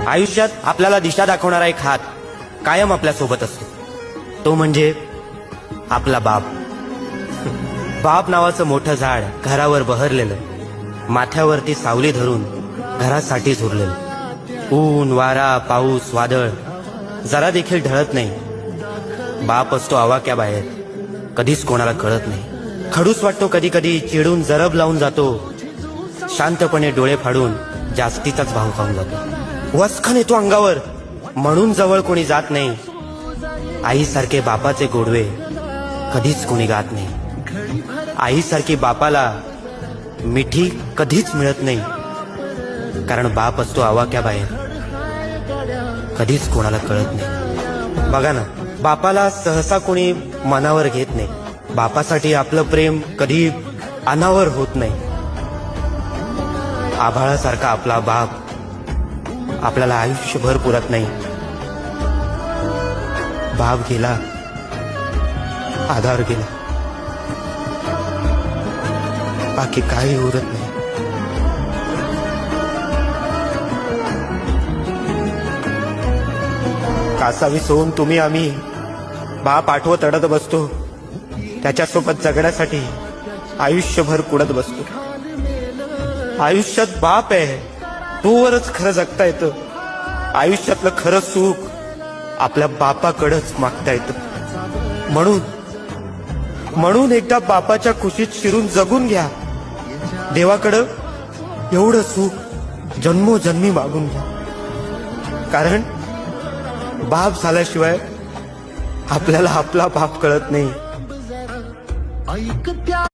आयुष्यात आपल्याला दिशा दाखवणारा एक हात कायम आपल्या सोबत असतो, तो म्हणजे आपला बाप. बाप नावाचं मोठं झाड घरावर बहरलेलं, माथ्यावरती सावली धरून घरासाठी झुरलेलं. ऊन वारा पाऊस वादळ जरा देखील ढळत नाही. बाप असतो आवाक्याबाहेर, कधीच कोणाला कळत नाही. खडूस वाटतो कधी कधी, चिडून जरब लावून जातो, शांतपणे डोळे फाडून जास्तीचाच भाव खाऊन जातो. वसखन येतो अंगावर म्हणून जवळ कोणी जात नाही. आईसारखे बापाचे गोडवे कधीच कोणी गात नाही. आईसारखी बापाला मिठी कधीच मिळत नाही, कारण बाप असतो आवाक्याबाहेर, कधीच कोणाला कळत नाही. बघा ना, बापाला सहसा कोणी मनावर घेत नाही. बापासाठी आपलं प्रेम कधी अनावर होत नाही. आभाळासारखा आपला बाप आपल्याला आयुष्यभर पुरत नाही. बाप गेला, आधार गेला, बाकी काही उरत नाही. कासावी सोन तुम्ही आम्ही बाप आठवत रडत बसतो. त्याच्यासोबत जगण्यासाठी आयुष्यभर कुडत बसतो. आयुष्यात बाप आहे तोवरच खरं जगता येतं. आयुष्यातलं खरं सुख आपल्या बापाकडंच मागता येतं. म्हणून एकदा बापाच्या खुशीत शिरून जगून घ्या. देवाकडं एवढं सुख जन्मोजन्मी मागून घ्या, कारण बाप झाल्याशिवाय आपल्याला आपला बाप कळत नाही.